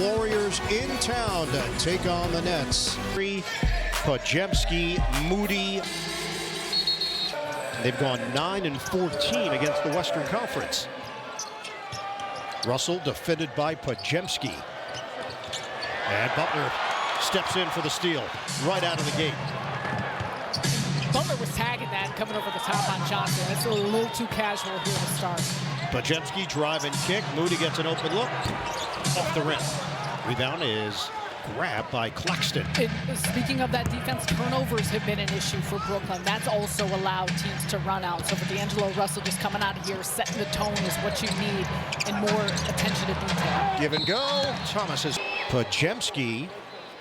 Warriors in town to take on the Nets. Podziemski, Moody. They've gone 9-14 against the Western Conference. Russell defended by Podziemski. And Butler steps in for the steal right out of the gate. Butler was tagging that coming over the top on Johnson. It's a little too casual here to start. Podziemski drive and kick. Moody gets an open look. Off the rim. Rebound is grabbed by Claxton. Speaking of that defense, turnovers have been an issue for Brooklyn. That's also allowed teams to run out. So for D'Angelo Russell just coming out of here, setting the tone is what you need and more attention to detail. Give and go. Thomas is Podziemski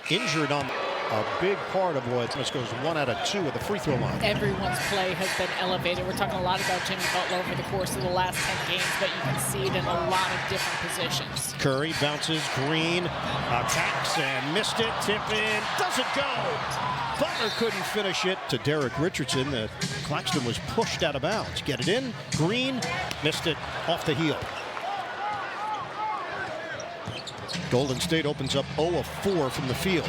injured on a big part of what Thomas goes 1 out of 2 at the free throw line. Everyone's play has been elevated. We're talking a lot about Jimmy Butler over the course of the last 10 games, but you can see it in a lot of different positions. Curry bounces, Green attacks and missed it. Tip in, doesn't go. Butler couldn't finish it to Derek Richardson. Claxton was pushed out of bounds. Get it in, Green missed it off the heel. Golden State opens up 0 of 4 from the field.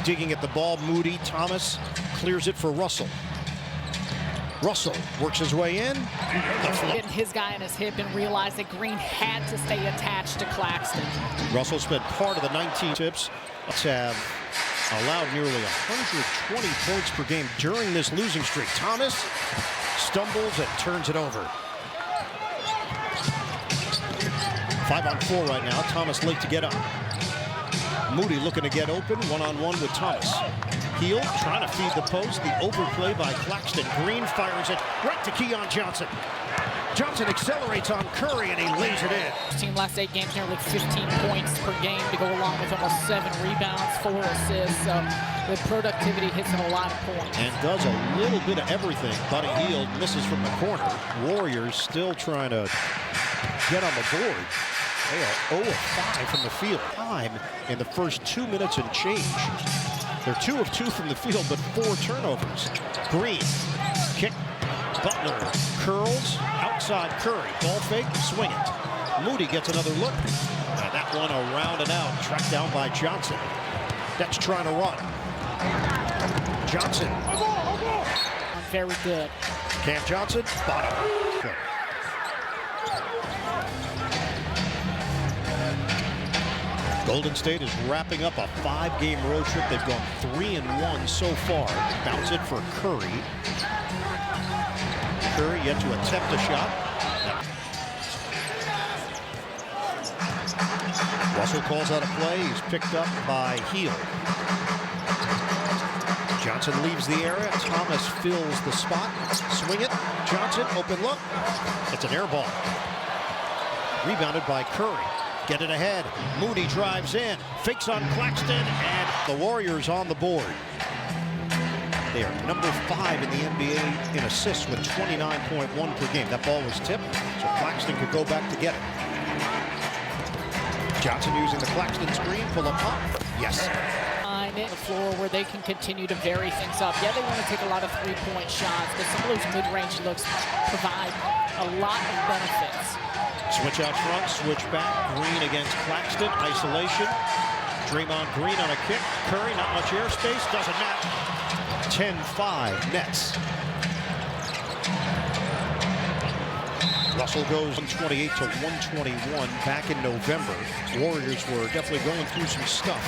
Digging at the ball, Moody. Thomas clears it for Russell. Russell works his way in. Getting his guy on his hip and realized that Green had to stay attached to Claxton. Russell spent part of the 19 tips. Let's have allowed nearly 120 points per game during this losing streak. Thomas stumbles and turns it over. 5 on 4 right now. Thomas late to get up. Moody looking to get open, one-on-one with Thomas. Heel trying to feed the post. The overplay by Claxton. Green fires it right to Keon Johnson. Johnson accelerates on Curry and he lays it in. His team last 8 games nearly 15 points per game to go along with almost 7 rebounds, 4 assists. So the productivity hits him a lot of points. And does a little bit of everything. Buddy Hield misses from the corner. Warriors still trying to get on the board. They are 0 of 5 from the field. Time in the first 2 minutes and change. They're 2 of 2 from the field, but 4 turnovers. Green, kick, Butler, curls, outside Curry. Ball fake, swing it. Moody gets another look. And that one around and out, tracked down by Johnson. That's trying to run. Johnson. Very good. Cam Johnson, bottom. Good. Golden State is wrapping up a 5-game road trip. They've gone 3-1 so far. Bounce it for Curry. Curry yet to attempt a shot. Russell calls out a play. He's picked up by Hield. Johnson leaves the area. Thomas fills the spot. Swing it. Johnson, open look. It's an air ball. Rebounded by Curry. Get it ahead. Moody drives in. Fakes on Claxton, and the Warriors on the board. They are number 5 in the NBA in assists with 29.1 per game. That ball was tipped, so Claxton could go back to get it. Johnson using the Claxton screen. Pull up top. Yes. On the floor where they can continue to vary things up. Yeah, they want to take a lot of 3-point shots, but some of those mid-range looks provide a lot of benefits. Switch out front, switch back. Green against Claxton. Isolation. Draymond Green on a kick. Curry, not much airspace. Doesn't matter. 10-5 Nets. Russell goes 128 to 121 back in November. Warriors were definitely going through some stuff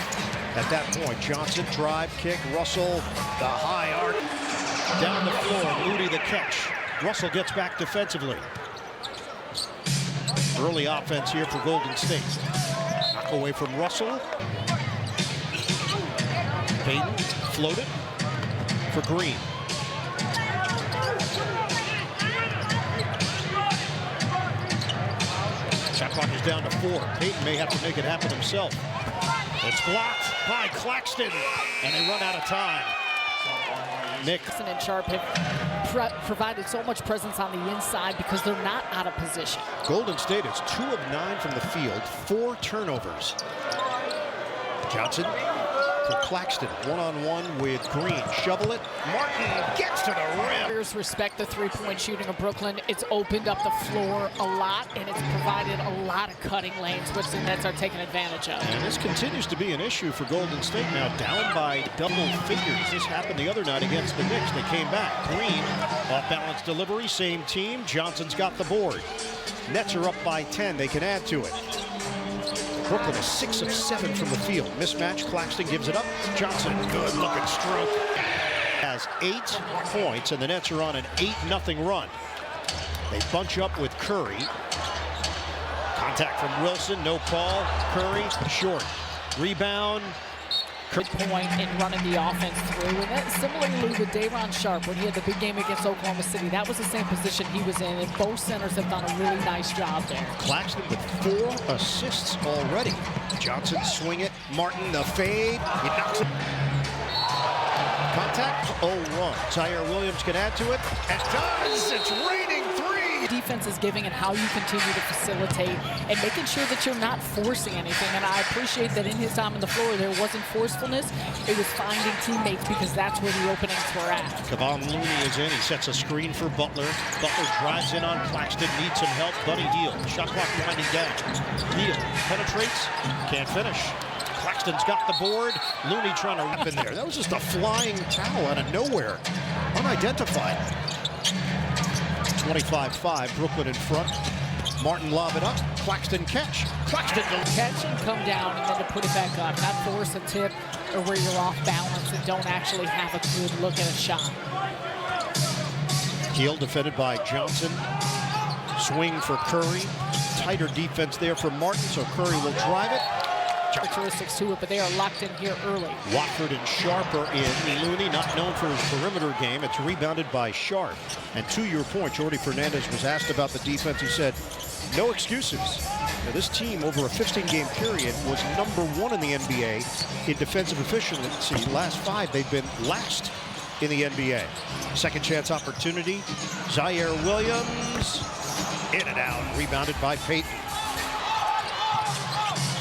at that point. Johnson, drive, kick. Russell, the high arc. Down the floor, Moody the catch. Russell gets back defensively. Early offense here for Golden State. Knock away from Russell. Payton floated for Green. Shot clock is down to 4. Payton may have to make it happen himself. It's blocked by Claxton, and they run out of time. Nick and Sharp have provided so much presence on the inside because they're not out of position. Golden State is 2 of 9 from the field, 4 turnovers. Johnson for Claxton. One-on-one with Green. Shovel it. Martin gets to the rim. Players respect the three-point shooting of Brooklyn. It's opened up the floor a lot, and it's provided a lot of cutting lanes, which the Nets are taking advantage of. And this continues to be an issue for Golden State now, down by double figures. This happened the other night against the Knicks. They came back. Green, off-balance delivery, same team. Johnson's got the board. Nets are up by 10. They can add to it. Brooklyn is 6 of 7 from the field. Mismatch. Claxton gives it up. Johnson, good-looking stroke. Has 8 points, and the Nets are on an 8-0 run. They bunch up with Curry. Contact from Wilson. No call. Curry, short. Rebound. Good point in running the offense through. And that, similarly with Day'Ron Sharpe, when he had the big game against Oklahoma City, that was the same position he was in, and both centers have done a really nice job there. Claxton with 4 assists already. Johnson swing it. Martin the fade. He knocks it. Contact. 0-1. Zaire Williams can add to it. And does. It's raining 3. Defense is giving and how you continue to facilitate and making sure that you're not forcing anything. And I appreciate that in his time on the floor, there wasn't forcefulness. It was finding teammates because that's where the openings were at. Kevon Looney is in. He sets a screen for Butler. Butler drives in on Claxton. Needs some help. Buddy Hield. Shot clock winding down. Hield penetrates. Can't finish. Claxton's got the board. Looney trying to rip in there. That was just a flying towel out of nowhere. Unidentified. 25-5, Brooklyn in front. Martin lob it up. Claxton catch. Claxton catch and come down and then to put it back up. Not force a tip or where you're off balance and don't actually have a good look at a shot. Hield defended by Johnson. Swing for Curry. Tighter defense there for Martin, so Curry will drive it. Characteristics to it, but they are locked in here early. Watford and Sharpe are in. Looney, not known for his perimeter game. It's rebounded by Sharpe. And to your point, Jordi Fernandez was asked about the defense. He said, no excuses. Now, this team, over a 15-game period, was #1 in the NBA in defensive efficiency. Last 5, they've been last in the NBA. Second chance opportunity. Zaire Williams. In and out. Rebounded by Payton.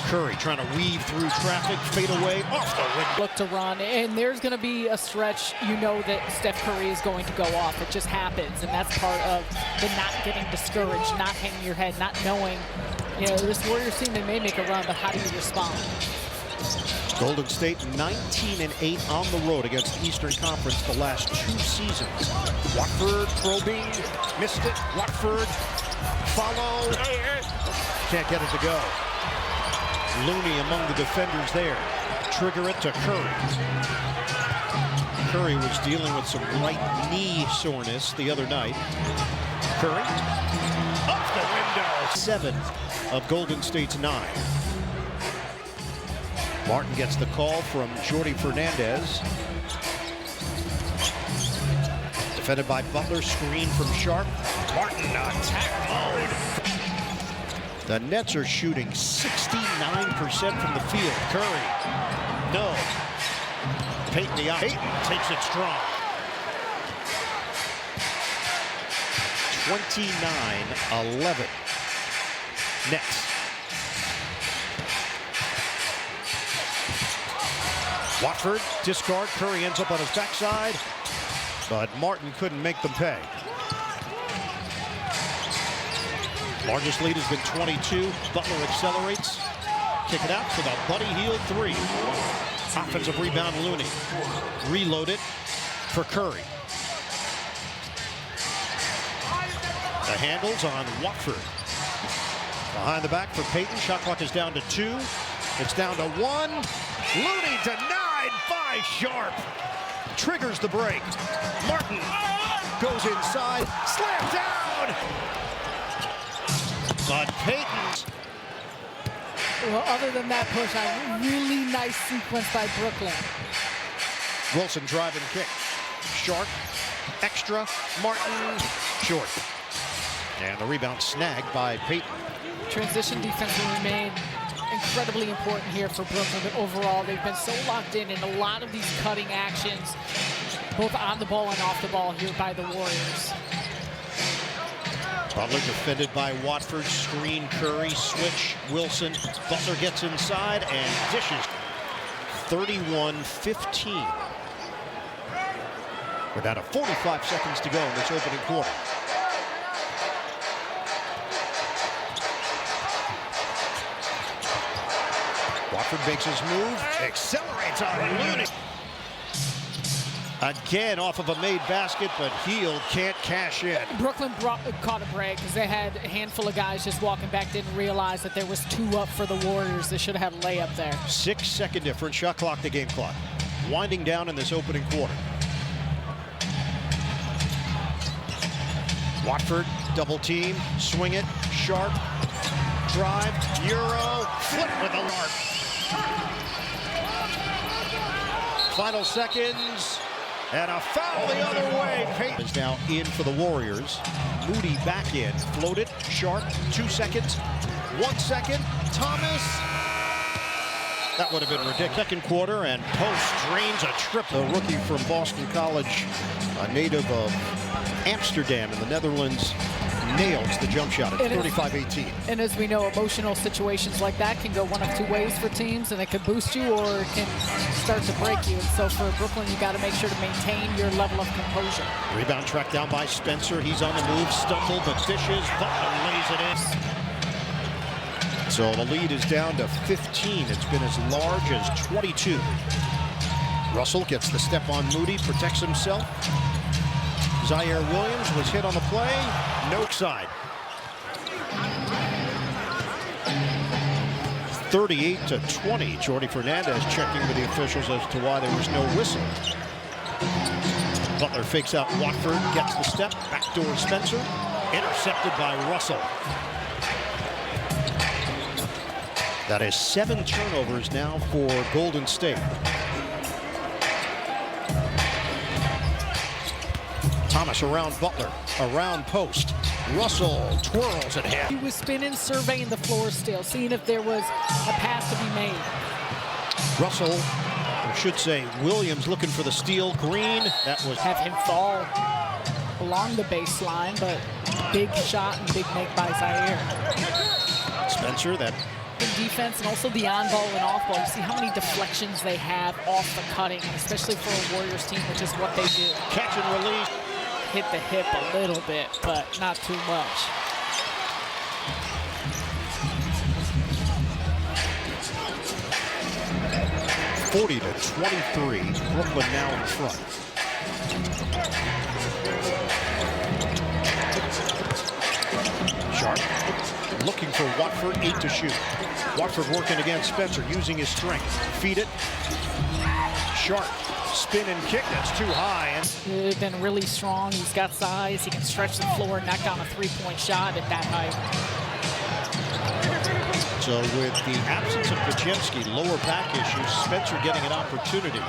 Curry trying to weave through traffic, fade away, off the rim. Look to run, and there's going to be a stretch, you know, that Steph Curry is going to go off. It just happens, and that's part of the not getting discouraged, not hanging your head, not knowing, you know, this Warriors team, they may make a run, but how do you respond? Golden State 19-8 on the road against Eastern Conference the last 2 seasons. Watford probing, missed it. Watford follow, can't get it to go. Looney among the defenders there. Trigger it to Curry. Curry was dealing with some right knee soreness the other night. Curry, off the window. 7 of Golden State's 9. Martin gets the call from Jordi Fernandez. Defended by Butler, screen from Sharpe. Martin attack mode. The Nets are shooting 69% from the field. Curry, no. Payton takes it strong. 29-11. Nets. Watford, discard. Curry ends up on his backside, but Martin couldn't make them pay. Largest lead has been 22. Butler accelerates. Kick it out for the Buddy Hield 3. Offensive rebound, Looney. Reload it for Curry. The handles on Watford. Behind the back for Payton. Shot clock is down to 2. It's down to 1. Looney denied by Sharpe. Triggers the break. Martin goes inside. Slam down. But Payton. Well, other than that push, a really nice sequence by Brooklyn. Wilson drive and kick. Sharpe, extra, Martin, short. And the rebound snagged by Payton. Transition defense will remain incredibly important here for Brooklyn, but overall they've been so locked in a lot of these cutting actions, both on the ball and off the ball here by the Warriors. Butler defended by Watford. Screen, Curry, switch, Wilson. Butler gets inside and dishes. 31-15. We're down to 45 seconds to go in this opening quarter. Watford makes his move, accelerates on Looney. Again off of a made basket, but Hield can't cash in. Brooklyn caught a break because they had a handful of guys just walking back, didn't realize that there was 2 up for the Warriors. They should have had a layup there. 6-second difference, shot clock to game clock. Winding down in this opening quarter. Watford, double team, swing it, Sharp, drive, Euro, flip with a lark. Final seconds, and a foul the other way. Payton is now in for the Warriors. Moody back in, floated, Sharp, 2 seconds, 1 second, Thomas. That would have been ridiculous. Second quarter, and Post drains a triple. A rookie from Boston College, a native of Amsterdam in the Netherlands, nails the jump shot at 35-18. And as we know, emotional situations like that can go one of 2 ways for teams, and it can boost you or it can start to break you. And so for Brooklyn, you got to make sure to maintain your level of composure. Rebound tracked down by Spencer. He's on the move, stumbled, but dishes. Butler lays it in. So the lead is down to 15. It's been as large as 22. Russell gets the step on Moody, protects himself. Zaire Williams was hit on the play. No side. 38-20. Jordi Fernandez checking with the officials as to why there was no whistle. Butler fakes out Watford, gets the step, backdoor Spencer, intercepted by Russell. That is 7 turnovers now for Golden State. Thomas around Butler, around Post. Russell twirls at him. He was spinning, surveying the floor still, seeing if there was a pass to be made. Russell, I should say Williams looking for the steal. Green, that was... Have him fall along the baseline, but big shot and big make by Zaire. Spencer, that... defense and also the on-ball and off-ball. You see how many deflections they have off the cutting, especially for a Warriors team, which is what they do. Catch and release. Hit the hip a little bit, but not too much. (40-23). Brooklyn now in front. Sharp looking for Watford, 8 to shoot. Watford working against Spencer, using his strength. Feed it. Sharp, spin and kick, that's too high. They've been really strong. He's got size. He can stretch the floor and knock down a 3-point shot at that height. So with the absence of Podziemski, lower back issues, Spencer getting an opportunity.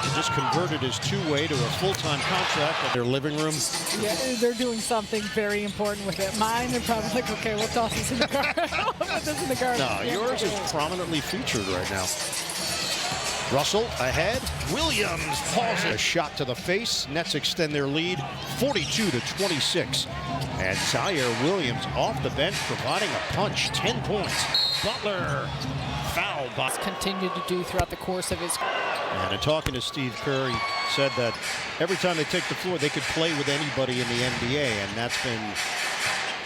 He just converted his 2-way to a full-time contract at their living room. Yeah, they're doing something very important with it. Mine are probably like, okay, we'll toss this in the car. Put this in the car. No, yours is prominently featured right now. Russell ahead. Williams pauses. A shot to the face. Nets extend their lead 42-26. And Zaire Williams off the bench providing a punch. 10 points. Butler fouled by. Continued to do throughout the course of his. And talking to Steve Kerr, he said that every time they take the floor, they could play with anybody in the NBA. And that's been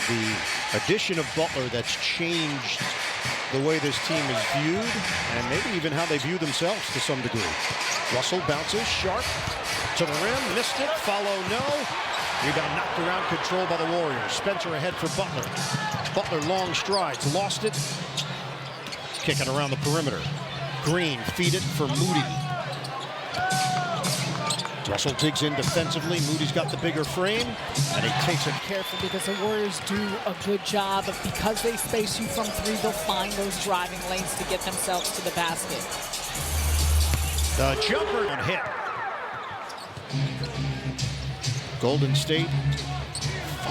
the addition of Butler that's changed the way this team is viewed, and maybe even how they view themselves to some degree. Russell bounces, Sharp to the rim, missed it, follow no. Rebound knocked around, controlled by the Warriors. Spencer ahead for Butler. Butler long strides, lost it. Kicking around the perimeter. Green, feed it for Moody. Russell digs in defensively. Moody's got the bigger frame, and he takes it. Careful because the Warriors do a good job of, because they space you from 3, they'll find those driving lanes to get themselves to the basket. The jumper and hit. Golden State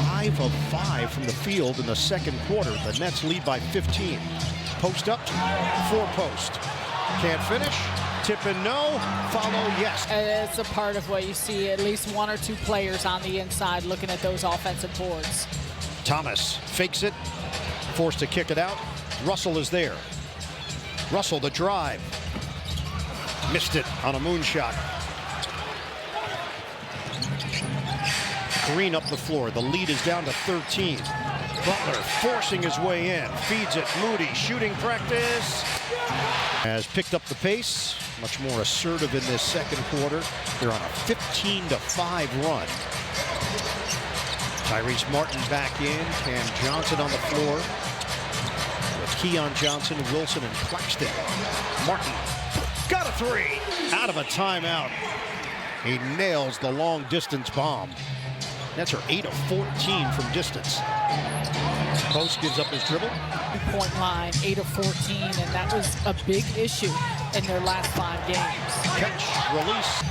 5 of 5 from the field in the second quarter. The Nets lead by 15. Post up, 4 post. Can't finish. Tip and no, follow yes. It's a part of what you see, at least 1 or 2 players on the inside looking at those offensive boards. Thomas fakes it, forced to kick it out. Russell is there. Russell the drive, Missed it on a moonshot. Green up the floor. The lead is down to 13. Butler forcing his way in. Feeds it. Moody shooting practice. Has picked up the pace. Much more assertive in this second quarter. They're on a 15-5 run. Tyrese Martin back in. Cam Johnson on the floor. With Keon Johnson, Wilson, and Claxton. Martin got a three. Out of a timeout. He nails the long distance bomb. Nets are 8 of 14 from distance. Post gives up his dribble. Point line, 8 of 14, and that was a big issue in their last 5 games. Catch, release.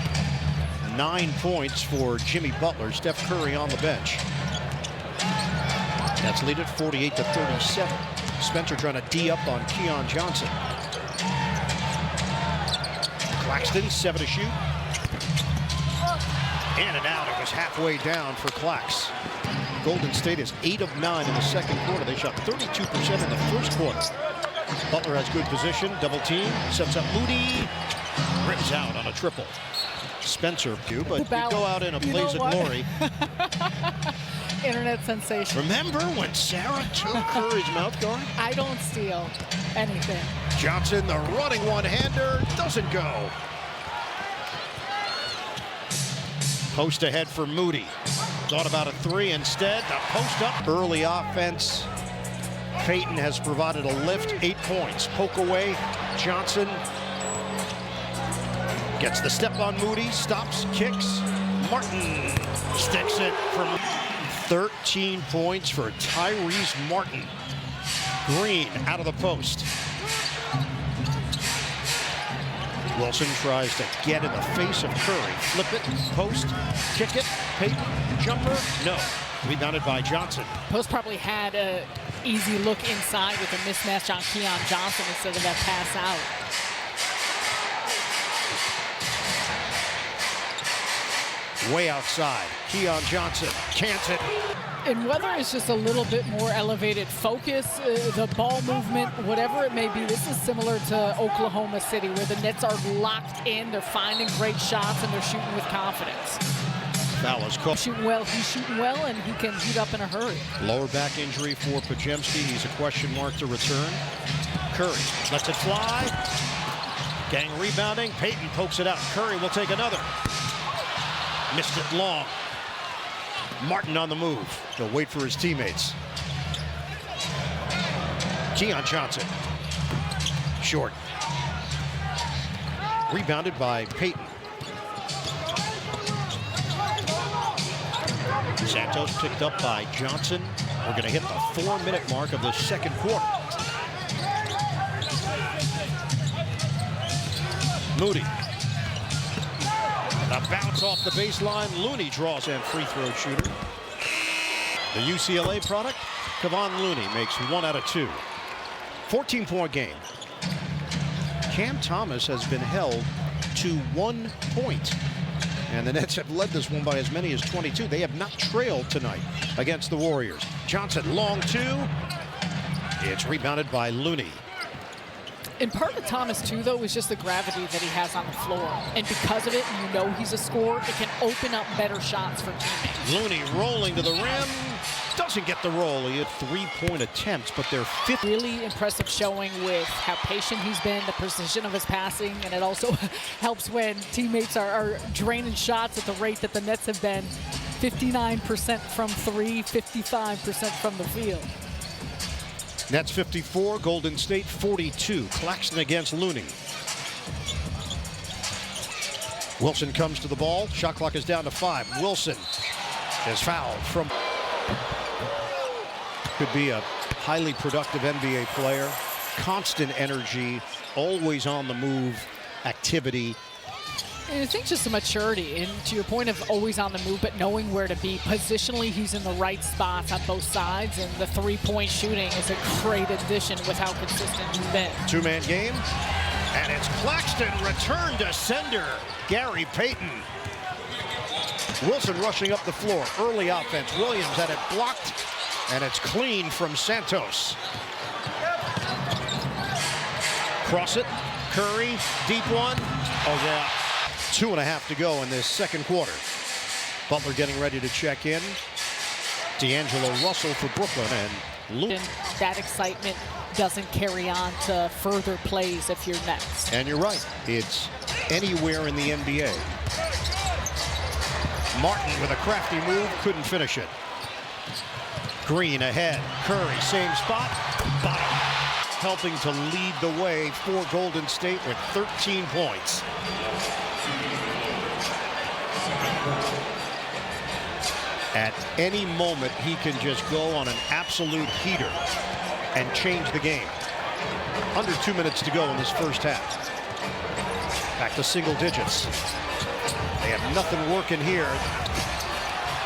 9 points for Jimmy Butler. Steph Curry on the bench. Nets lead it 48-37. Spencer trying to D up on Keon Johnson. Claxton, 7 to shoot. In and out. It was halfway down for Clax. Golden State is 8 of 9 in the second quarter. They shot 32% in the first quarter. Butler has good position. Double team. Sets up Moody. Rips out on a triple. Spencer, but you go out in a blaze of glory. Internet sensation. Remember when Sarah took Curry's mouth guard? I don't steal anything. Johnson, the running one-hander, doesn't go. Post ahead for Moody. Thought about a three instead. The post up. Early offense. Payton has provided a lift. 8 points. Poke away. Johnson gets the step on Moody. Stops. Kicks. Martin sticks it from 13 points for Tyrese Martin. Green out of the post. Wilson tries to get in the face of Curry. Flip it, post, kick it, Payton, jumper, no. Rebounded by Johnson. Post probably had an easy look inside with a mismatch on Keon Johnson instead of that pass out. Way outside. Keon Johnson cants it. And whether it's just a little bit more elevated focus, the ball movement, whatever it may be, this is similar to Oklahoma City where the Nets are locked in, they're finding great shots, and they're shooting with confidence. Foul is called. Shooting well, he's shooting well, and he can heat up in a hurry. Lower back injury for Podziemski. He's a question mark to return. Curry lets it fly. Gang rebounding. Payton pokes it out. Curry will take another. Missed it long. Martin on the move. He'll wait for his teammates. Keon Johnson. Short. Rebounded by Payton. Santos picked up by Johnson. We're going to hit the 4-minute mark of the second quarter. Moody. A bounce off the baseline. Looney draws in free throw shooter. The UCLA product, Kevon Looney makes 1 out of 2. 14-point game. Cam Thomas has been held to 1 point. And the Nets have led this one by as many as 22. They have not trailed tonight against the Warriors. Johnson, long two. It's rebounded by Looney. And part of Thomas, too, though, is just the gravity that he has on the floor. And because of it, you know he's a scorer. It can open up better shots for teammates. Looney rolling to the rim. Doesn't get the roll. He had 3-point attempts, but they're 50. Really impressive showing with how patient he's been, the precision of his passing, and it also helps when teammates are draining shots at the rate that the Nets have been. 59% from 3, 55% from the field. Nets 54, Golden State 42. Claxton against Looney. Wilson comes to the ball. Shot clock is down to 5. Wilson is fouled from. Could be a highly productive NBA player. Constant energy, always on the move, activity. And I think just a maturity, and to your point of always on the move, but knowing where to be. Positionally, he's in the right spots on both sides, and the three-point shooting is a great addition with how consistent he's been. Two-man game, and it's Claxton, return to sender, Gary Payton. Wilson rushing up the floor, early offense. Williams had it blocked, and it's clean from Santos. Cross it, Curry, deep one. Oh, yeah. 2.5 to go in this second quarter. Butler getting ready to check in. D'Angelo Russell for Brooklyn, and Luke. That excitement doesn't carry on to further plays if you're next. And you're right. It's anywhere in the NBA. Martin with a crafty move, couldn't finish it. Green ahead. Curry, same spot. Bottom. Helping to lead the way for Golden State with 13 points. At any moment, he can just go on an absolute heater and change the game. Under 2 minutes to go in this first half. Back to single digits. They have nothing working here.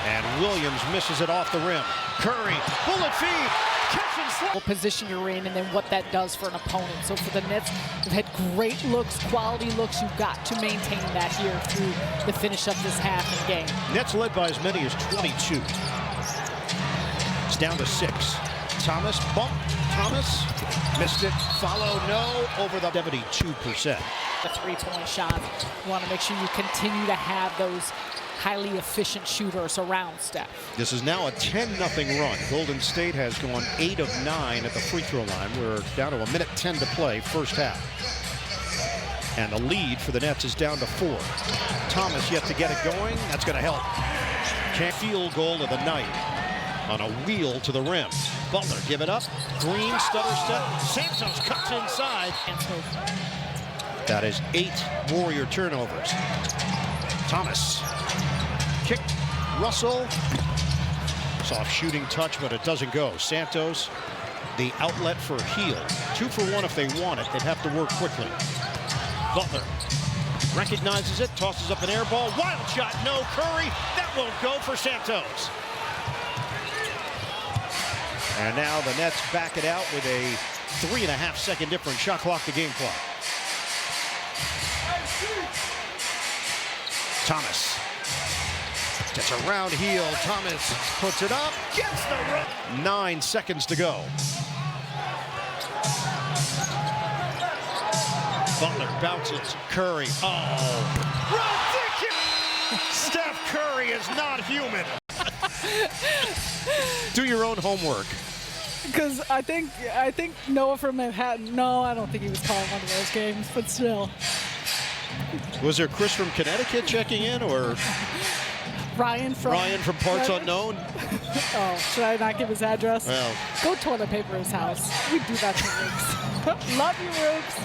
And Williams misses it off the rim. Curry, bullet feed, catch and slap. What position you're in and then what that does for an opponent. So for the Nets, they've had great looks, quality looks. You've got to maintain that here through the finish of this half and game. Nets led by as many as 22. It's down to 6. Thomas, bump. Thomas missed it. Follow, no, over the 72%. The three-point shot. You want to make sure you continue to have those highly efficient shooters around Steph. This is now a 10-0 run. Golden State has gone 8 of 9 at the free throw line. We're down to 1:10 to play, first half. And the lead for the Nets is down to 4. Thomas yet to get it going. That's going to help. Field goal of the night on a wheel to the rim. Butler give it up. Green stutter step. Santos cuts inside. That is 8 Warrior turnovers. Thomas. Kick. Russell. Soft shooting touch, but it doesn't go. Santos, the outlet for Hield. 2 for 1 if they want it. They'd have to work quickly. Butler recognizes it, tosses up an air ball. Wild shot, no. Curry. That won't go for Santos. And now the Nets back it out with a 3.5-second difference. Shot clock to game clock. Thomas gets around heel. Thomas puts it up. Gets the run. 9 seconds to go. Butler bounces. Curry. Oh. Ridiculous. Steph Curry is not human. Do your own homework. Because I think Noah from Manhattan. No, I don't think he was calling one of those games, but still. Was there Chris from Connecticut checking in, or Ryan from Parts Unknown? Oh, should I not give his address? Well, go toilet paper his house. We do that to Rooks. Love you, Rooks.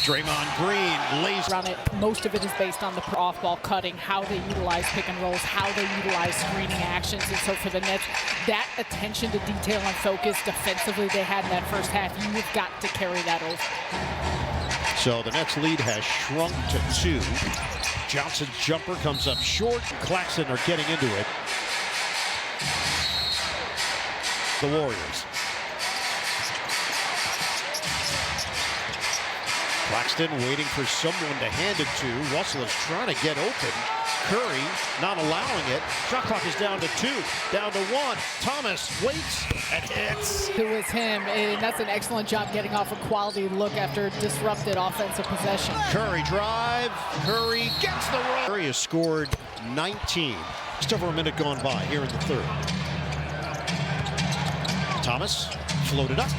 Draymond Green lays on it. Most of it is based on the off-ball cutting, how they utilize pick and rolls, how they utilize screening actions. And so for the Nets, that attention to detail and focus defensively they had in that first half, you have got to carry that over. So the Nets lead has shrunk to 2. Johnson's jumper comes up short. Claxton are getting into it. The Warriors. Claxton waiting for someone to hand it to. Russell is trying to get open. Curry not allowing it. Shot clock is down to 2, down to 1. Thomas waits and hits. It was him, and that's an excellent job getting off a quality look after a disrupted offensive possession. Curry drive. Curry gets the run. Curry has scored 19. Just over a minute gone by here in the third. Thomas floated up.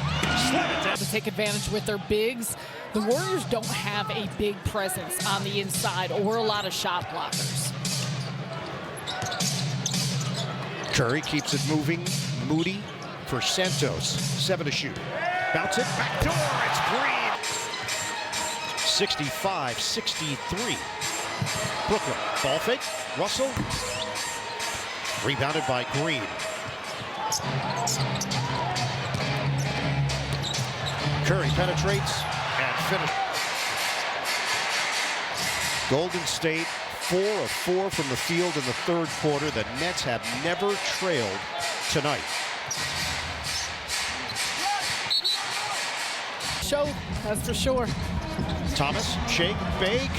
To take advantage with their bigs. The Warriors don't have a big presence on the inside or a lot of shot blockers. Curry keeps it moving. Moody for Santos. 7 to shoot. Bounce it. Back door. It's Green. 65-63. Brooklyn. Ball fake. Russell. Rebounded by Green. Curry penetrates and finishes. Golden State 4 of 4 from the field in the third quarter. The Nets have never trailed tonight. Show, that's for sure. Thomas, shake, bake,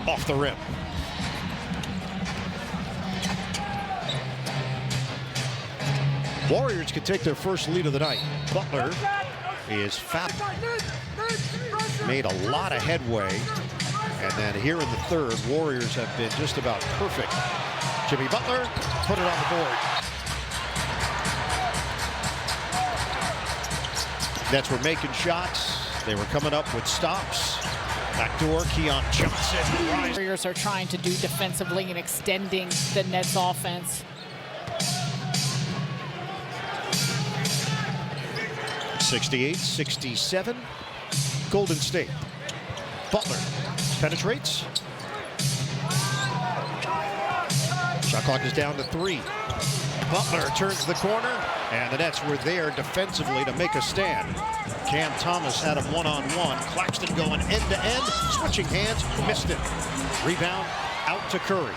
off the rim. Warriors can take their first lead of the night. Butler is fat. made a lot of headway. And then here in the third, Warriors have been just about perfect. Jimmy Butler put it on the board. Nets were making shots. They were coming up with stops. Backdoor, Keon Johnson. Warriors are trying to do defensively and extending the Nets offense. 68-67, Golden State. Butler penetrates. Shot clock is down to 3. Butler turns the corner, and the Nets were there defensively to make a stand. Cam Thomas had him one-on-one. Claxton going end-to-end, switching hands, missed it. Rebound out to Curry.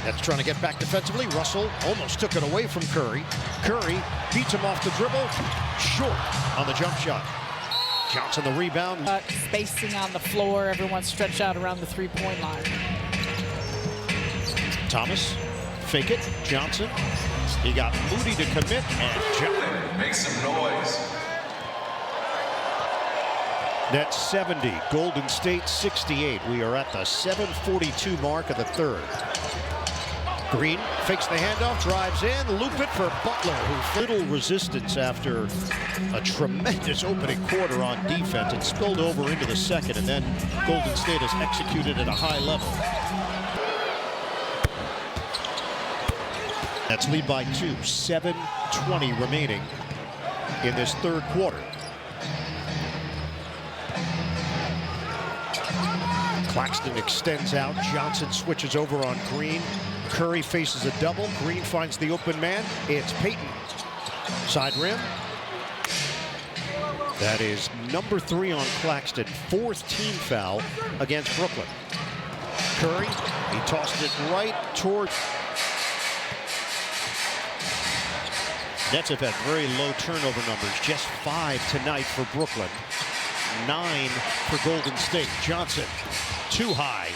Nets trying to get back defensively. Russell almost took it away from Curry. Curry beats him off the dribble. Short on the jump shot. Johnson the rebound. Spacing on the floor. Everyone stretched out around the three-point line. Thomas, fake it. Johnson. He got Moody to commit, and Johnson. Make some noise. Nets 70, Golden State 68. We are at the 7:42 mark of the third. Green fakes the handoff, drives in, loop it for Butler, who little resistance after a tremendous opening quarter on defense. It spilled over into the second, and then Golden State has executed at a high level. Nets lead by 2, 7:20 remaining in this third quarter. Claxton extends out, Johnson switches over on Green. Curry faces a double. Green finds the open man. It's Payton. Side rim. That is number 3 on Claxton. 4th team foul against Brooklyn. Curry, he tossed it right toward. Nets have had very low turnover numbers. Just 5 tonight for Brooklyn. 9 for Golden State. Johnson, too high.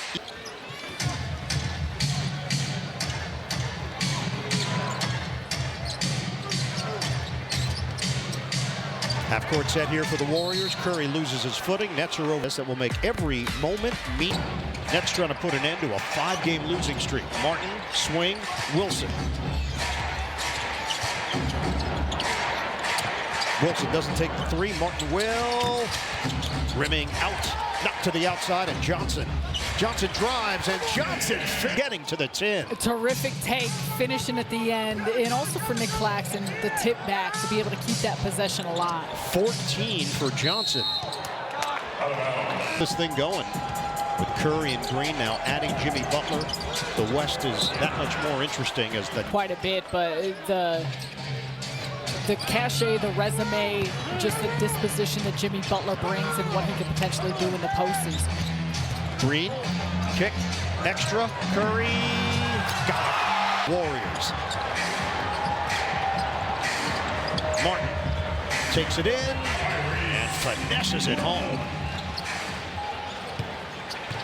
Half-court set here for the Warriors. Curry loses his footing. Nets are over this. That will make every moment mean. Nets trying to put an end to a 5-game losing streak. Martin, swing, Wilson. Wilson doesn't take the 3. Martin will. Rimming out. Knocked to the outside, and Johnson. Johnson drives, and Johnson getting to the 10. A terrific take, finishing at the end, and also for Nick Claxton, the tip back to be able to keep that possession alive. 14 for Johnson. This thing going with Curry and Green now adding Jimmy Butler. The West is that much more interesting as the quite a bit, but the cachet, the resume, just the disposition that Jimmy Butler brings and what he could potentially do in the postseason. Green, kick, extra, Curry, got it. Warriors. Martin takes it in and finesses it home.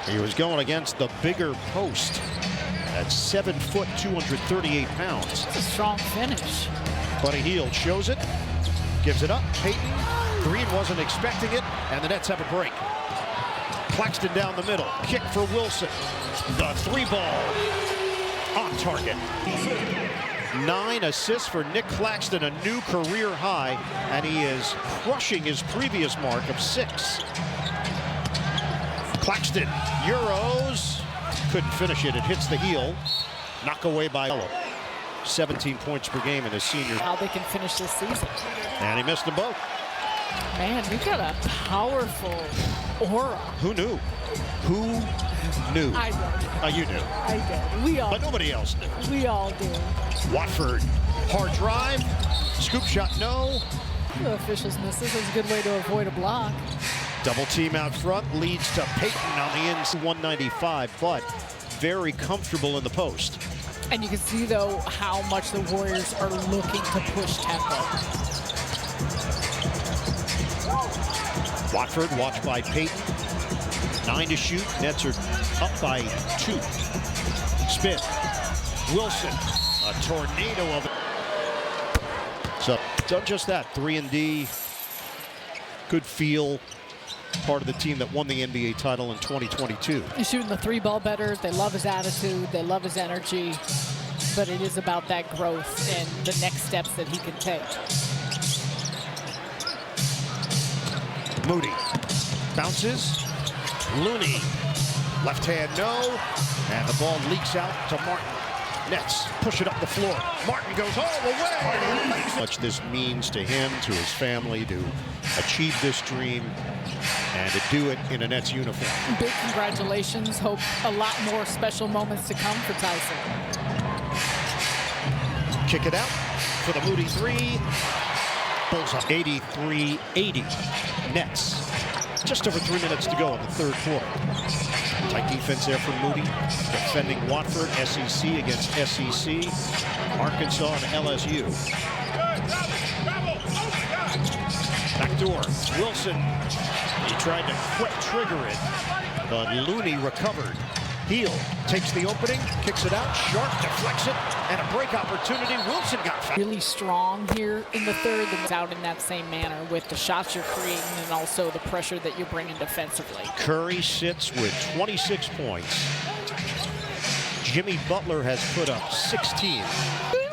He was going against the bigger post at 7 foot, 238 pounds. That's a strong finish. Buddy Hield shows it, gives it up. Payton, Green wasn't expecting it, and the Nets have a break. Claxton down the middle, kick for Wilson. The 3-ball on target. 9 assists for Nick Claxton, a new career high, and he is crushing his previous mark of 6. Claxton, Euros, couldn't finish it. It hits the heel. Knock away by Elo. 17 points per game in his senior. How they can finish this season. And he missed them both. Man, we've got a powerful aura. Who knew? Who knew? I did. You knew. I did. We all But nobody else knew. We all do. Watford, hard drive. Scoop shot, no. The officials miss this. It's a good way to avoid a block. Double team out front leads to Payton on the inside. 195, but very comfortable in the post. And you can see, though, how much the Warriors are looking to push tempo. Watford watched by Payton. 9 to shoot. Nets are up by 2. Spin. Wilson. A tornado of it. So done just that. 3 and D. Good feel. part of the team that won the NBA title in 2022. He's shooting the three ball better. They love his attitude. They love his energy. But it is about that growth and the next steps that he can take. Moody bounces. Looney. Left hand, no. And the ball leaks out to Martin. Nets push it up the floor. Martin goes all the way. How much this means to him, to his family, to achieve this dream and to do it in a Nets uniform. Big congratulations. Hope a lot more special moments to come for Tyson. Kick it out for the Moody three. Bulls up 83-80. Nets. Just over 3 minutes to go in the third quarter. Tight defense there from Moody. Defending Watford, SEC against SEC. Arkansas and LSU. Backdoor. Wilson. He tried to quick trigger it, but Looney recovered. Hield takes the opening, kicks it out. Sharp deflects it, and a break opportunity. Wilson got fouled. Really strong here in the third. It's out in that same manner with the shots you're creating and also the pressure that you're bringing defensively. Curry sits with 26 points. Jimmy Butler has put up 16.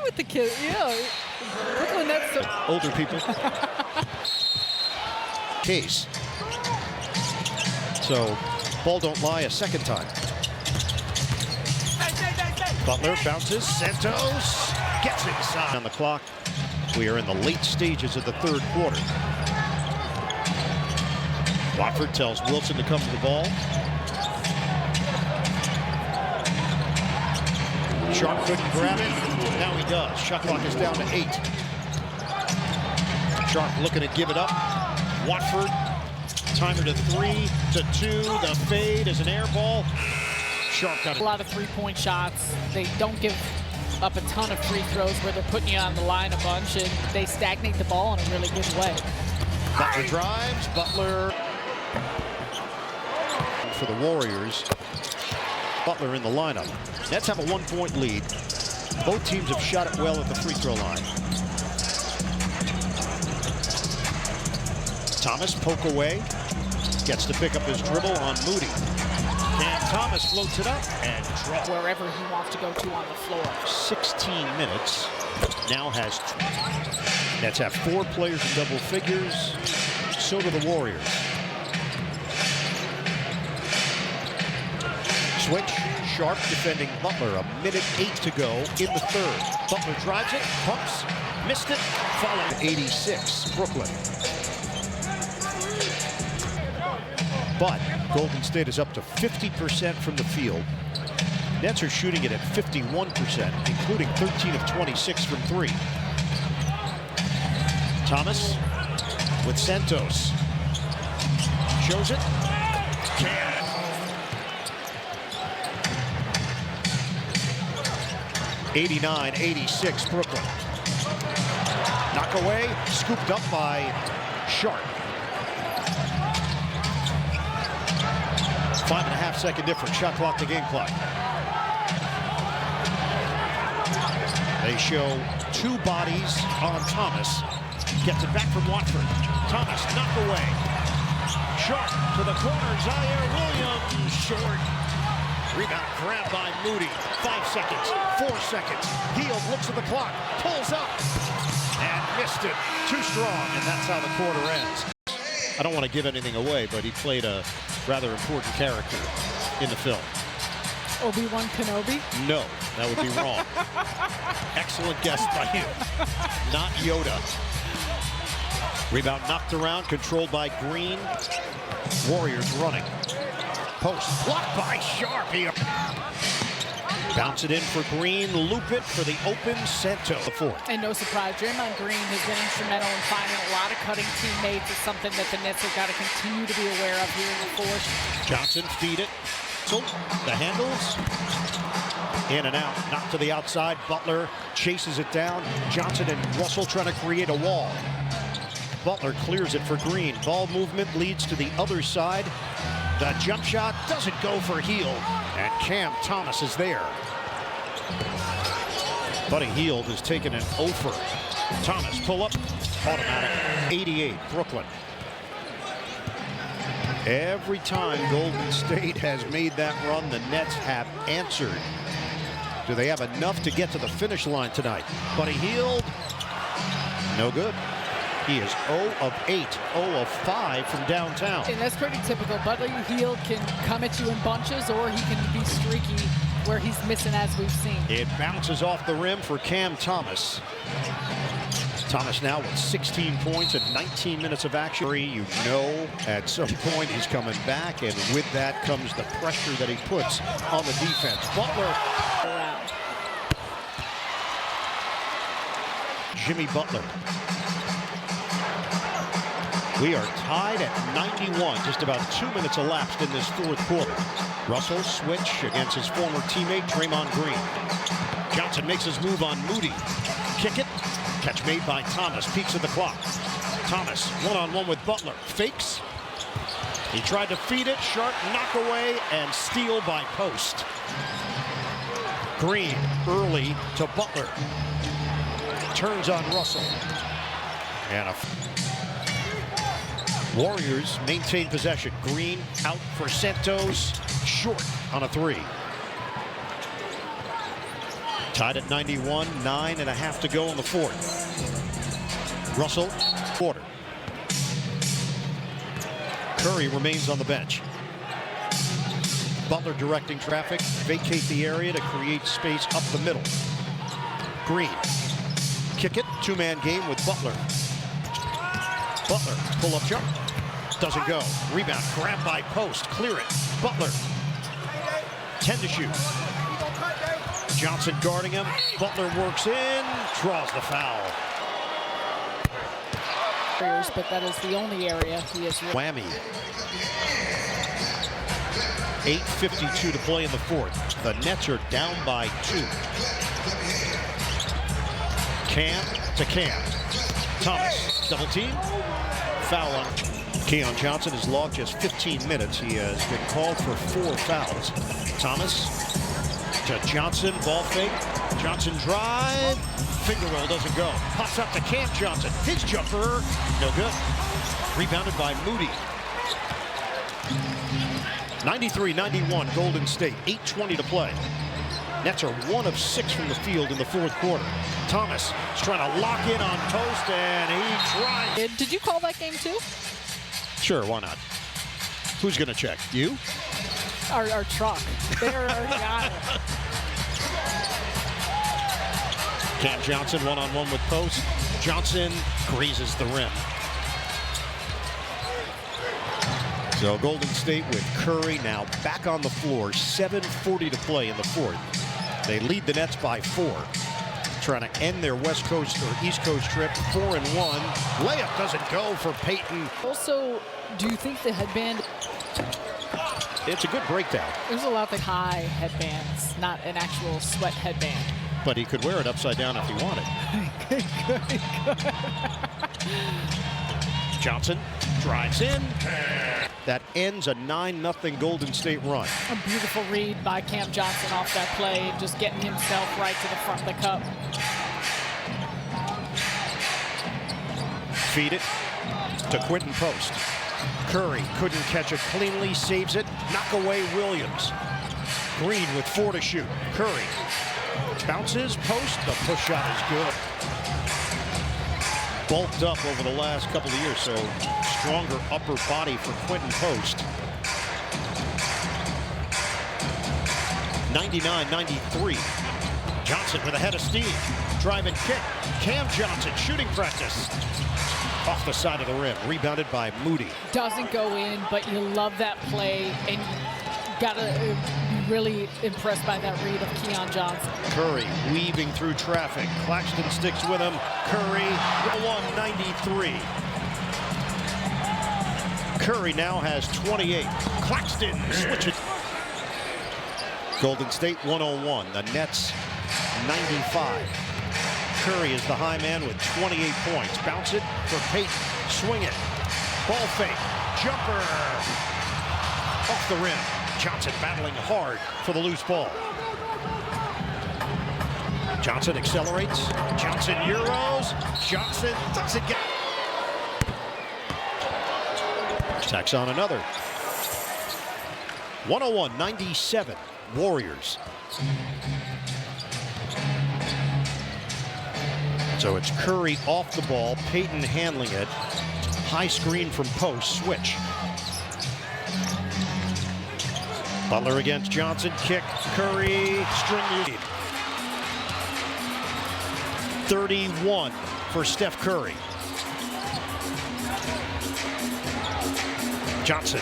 With the kid, yeah. Brooklyn Nets. Older people. Case. So, ball don't lie a second time. Butler bounces. Santos gets inside on the clock. We are in the late stages of the third quarter. Watford tells Wilson to come to the ball. Sharp couldn't grab it. Now he does. Shot clock is down to 8. Sharp looking to give it up. Watford, timer to 3 to 2. The fade is an air ball. Sharp got it. A lot of three-point shots. They don't give up a ton of free throws where they're putting you on the line a bunch, and they stagnate the ball in a really good way. Butler drives. Butler for the Warriors. Butler in the lineup. Nets have a 1-point lead. Both teams have shot it well at the free throw line. Thomas poke away. Gets to pick up his dribble on Moody. And Thomas floats it up and drops. Wherever he wants to go to on the floor. 16 minutes. Now has 20. Nets have 4 players in double figures. So do the Warriors. Switch. Sharp defending Butler. 1:08 to go in the third. Butler drives it, pumps, missed it, followed 86, Brooklyn. But Golden State is up to 50% from the field. Nets are shooting it at 51%, including 13 of 26 from 3. Thomas with Santos. Shows it. Can. 89-86 Brooklyn. Knock away, scooped up by Sharp. 5.5-second difference, shot clock to game clock. They show 2 bodies on Thomas. Gets it back from Watford. Thomas knocked away. Sharp to the corner, Zaire Williams, short. Rebound grabbed by Moody. 5 seconds, 4 seconds. Hield looks at the clock, pulls up, and missed it. Too strong, and that's how the quarter ends. I don't want to give anything away, but he played a rather important character in the film. Obi-Wan Kenobi? No, that would be wrong. Excellent guess by him, not Yoda. Rebound knocked around, controlled by Green. Warriors running. Post blocked by Sharp. Bounce it in for Green, loop it for the open Santos. And no surprise, Draymond Green has been instrumental in finding a lot of cutting teammates. It's something that the Nets have got to continue to be aware of here in the fourth. Johnson feed it. So the handles. In and out, knocked to the outside. Butler chases it down. Johnson and Russell trying to create a wall. Butler clears it for Green. Ball movement leads to the other side. The jump shot doesn't go for Hield. And Cam Thomas is there. Buddy Hield has taken an offer. Thomas pull up, automatic. 88, Brooklyn. Every time Golden State has made that run, the Nets have answered. Do they have enough to get to the finish line tonight? Buddy Hield, no good. He is 0 of 8, 0 of 5 from downtown. And that's pretty typical. Buddy Hield can come at you in bunches, or he can be streaky where he's missing, as we've seen. It bounces off the rim for Cam Thomas. Thomas now with 16 points and 19 minutes of action. You know at some point he's coming back, and with that comes the pressure that he puts on the defense. Butler. Jimmy Butler. We are tied at 91. Just about 2 minutes elapsed in this fourth quarter. Russell switch against his former teammate Draymond Green. Johnson makes his move on Moody. Kick it. Catch made by Thomas. Peeks at the clock. Thomas one-on-one with Butler. Fakes. He tried to feed it. Sharp knock away and steal by Post. Green early to Butler. Turns on Russell. And Warriors maintain possession. Green out for Santos. Short on a three. Tied at 91, 9.5 to go in the fourth. Russell, quarter. Curry remains on the bench. Butler directing traffic, vacate the area to create space up the middle. Green, kick it, two-man game with Butler. Butler, pull-up jump, doesn't go. Rebound, grab by Post, clear it. Butler, 10 to shoot. Johnson guarding him. Butler works in, draws the foul. But that is the only area he is. Whammy. 8:52 to play in the fourth. The Nets are down by 2. Cam to Cam. Thomas, double team. Foul on Keon Johnson has logged just 15 minutes. He has been called for 4 fouls. Thomas to Johnson, ball fake. Johnson drive. Finger roll doesn't go. Pops up to Cam Johnson. His jumper, no good. Rebounded by Moody. 93-91 Golden State. 8:20 to play. Nets are 1 of 6 from the field in the fourth quarter. Thomas is trying to lock in on Post, and he tries. Did you call that game too? Sure, why not? Who's going to check? You? Our truck. They're already on it. Cam Johnson one-on-one with Post. Johnson grazes the rim. So Golden State with Curry now back on the floor. 7:40 to play in the fourth. They lead the Nets by 4. Trying to end their West Coast or East Coast trip 4-1. Layup doesn't go for Payton. Also, do you think the headband? It's a good breakdown. There's a lot of high headbands, not an actual sweat headband. But he could wear it upside down if he wanted. Johnson drives in. That ends a 9-0 Golden State run. A beautiful read by Cam Johnson off that play, just getting himself right to the front of the cup. Feed it to Quentin Post. Curry couldn't catch it cleanly, saves it. Knock away Williams. Green with 4 to shoot. Curry bounces, Post. The push shot is good. Bulked up over the last couple of years, so stronger upper body for Quentin Post. 99-93. Johnson with a head of steam. Drive and kick. Cam Johnson shooting practice. Off the side of the rim. Rebounded by Moody. Doesn't go in, but you love that play, and gotta be really impressed by that read of Keon Johnson. Curry weaving through traffic. Claxton sticks with him. Curry, 193. Curry now has 28. Claxton switches. Golden State 101. The Nets 95. Curry is the high man with 28 points. Bounce it for Payton. Swing it. Ball fake. Jumper. Off the rim. Johnson battling hard for the loose ball. Johnson accelerates. Johnson Euros. Johnson doesn't get. Tacks on another. 101-97, Warriors. So it's Curry off the ball, Payton handling it. High screen from post, switch. Butler against Johnson, kick, Curry, string lead. 31 for Steph Curry. Johnson.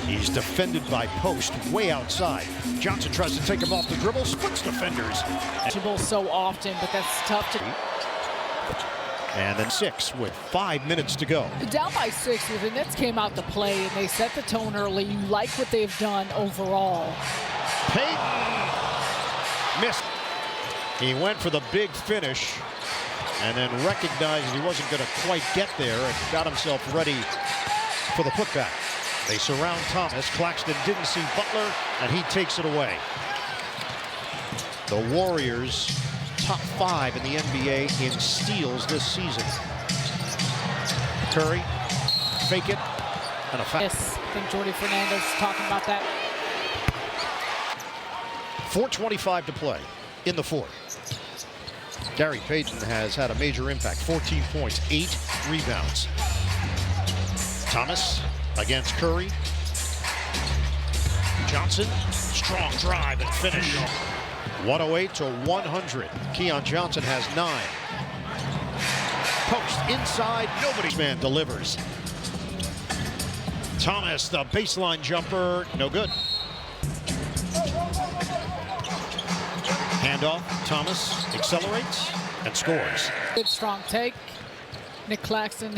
He's defended by post way outside. Johnson tries to take him off the dribble, splits defenders. So often, but that's tough to. And then 6 with 5 minutes to go. Down by 6, the Nets came out to play and they set the tone early. You like what they've done overall. Payton missed. He went for the big finish and then recognized he wasn't going to quite get there and got himself ready for the putback. They surround Thomas. Claxton didn't see Butler, and he takes it away. The Warriors top 5 in the NBA in steals this season. Curry, fake it, and a foul. Yes, I think Jordi Fernandez is talking about that. 4:25 to play in the fourth. Gary Payton has had a major impact. 14 points, 8 rebounds. Thomas against Curry. Johnson, strong drive and finish. 108-100. Keon Johnson has 9. Post inside, nobody's man delivers. Thomas, the baseline jumper, no good. Handoff, Thomas accelerates and scores. Good strong take. Nick Claxton.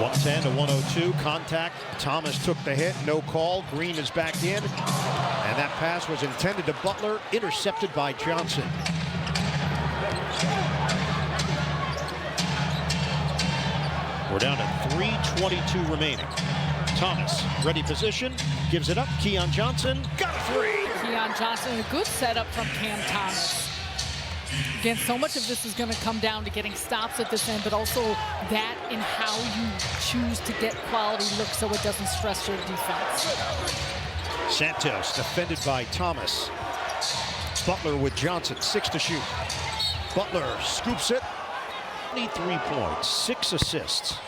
110-102, contact. Thomas took the hit, no call. Green is back in. And that pass was intended to Butler, intercepted by Johnson. We're down to 3:22 remaining. Thomas, ready position, gives it up. Keon Johnson, got a 3. Keon Johnson, a good setup from Cam Thomas. Again, so much of this is going to come down to getting stops at this end, but also that in how you choose to get quality looks so it doesn't stress your defense. Santos defended by Thomas. Butler with Johnson, 6 to shoot. Butler scoops it. 23 points, 6 assists.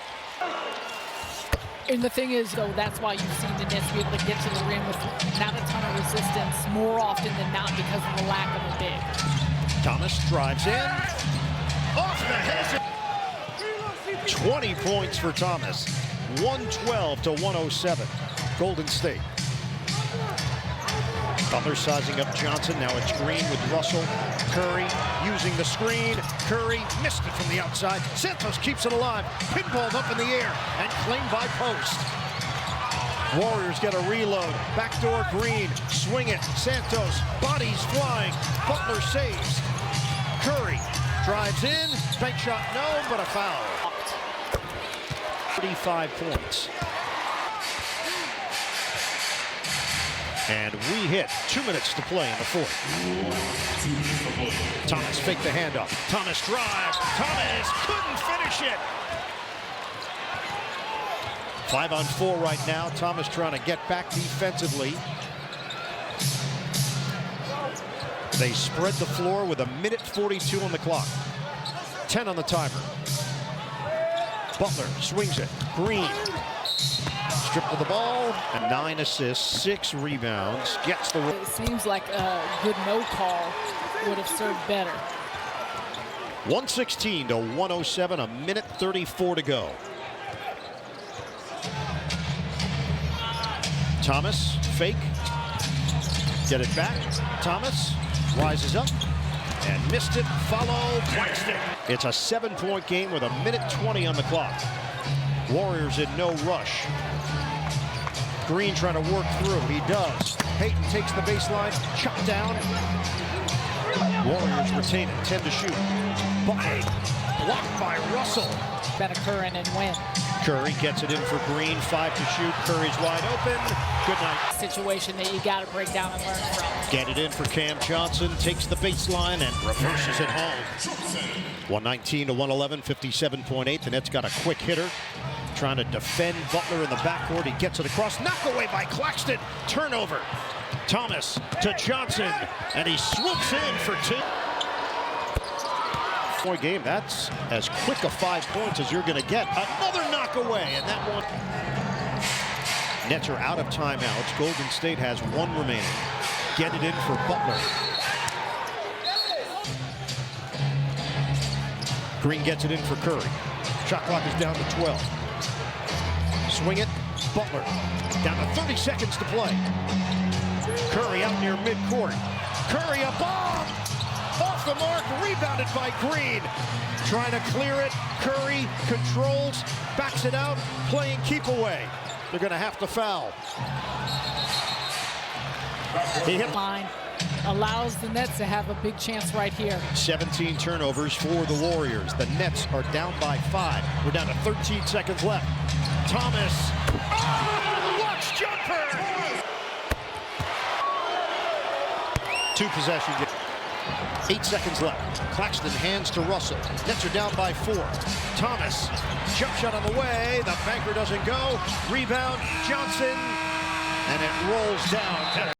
And the thing is, though, that's why you've seen the Nets be able to get to the rim with not a ton of resistance more often than not because of the lack of a big. Thomas drives in. Off the head. 20 points for Thomas. 112-107. Golden State. Butler sizing up Johnson. Now it's Green with Russell. Curry using the screen. Curry missed it from the outside. Santos keeps it alive. Pinballed up in the air and claimed by post. Warriors get a reload. Backdoor Green. Swing it. Santos. Bodies flying. Butler saves. Curry drives in. Bank shot, no, but a foul. 35 points. And we hit 2 minutes to play in the fourth. Thomas faked the handoff. Thomas drives. Thomas couldn't finish it. 5-on-4 right now. Thomas trying to get back defensively. They spread the floor with 1:42 on the clock. 10 on the timer. Butler swings it. Green. Stripped of the ball. And 9 assists, 6 rebounds. Gets the... It seems like a good no call would have served better. 116-107, 1:34 to go. Thomas, fake. Get it back. Thomas rises up and missed it. Follow Claxton. It's a 7-point game with 1:20 on the clock. Warriors in no rush. Green trying to work through. He does. Payton takes the baseline. Chop down. Warriors retain it. 10 to shoot. Blocked by Russell. Been occurring and win. Curry gets it in for Green. 5 to shoot. Curry's wide open. Good night. Situation that you got to break down and learn from. Get it in for Cam Johnson. Takes the baseline and reverses it home. 119-111, 57.8. The Nets got a quick hitter. trying to defend Butler in the backcourt. He gets it across. Knocked away by Claxton. Turnover. Thomas to Johnson. And he swoops in for 2. Point game. That's as quick a 5 points as you're going to get. Another knock away. And that one. Nets are out of timeouts. Golden State has 1 remaining. Get it in for Butler. Green gets it in for Curry. Shot clock is down to 12. Swing it. Butler. Down to 30 seconds to play. Curry out near midcourt. Curry a bomb. Off the mark. Rebounded by Green. Trying to clear it. Curry controls. Backs it out. Playing keep away. They're going to have to foul. He hit line. Allows the Nets to have a big chance right here. 17 turnovers for the Warriors. The Nets are down by 5. We're down to 13 seconds left. Thomas. Oh, watch jumper. 2 possession. 8 seconds left. Claxton hands to Russell. Nets are down by 4. Thomas. Jump shot on the way. The banker doesn't go. Rebound. Johnson. And it rolls down.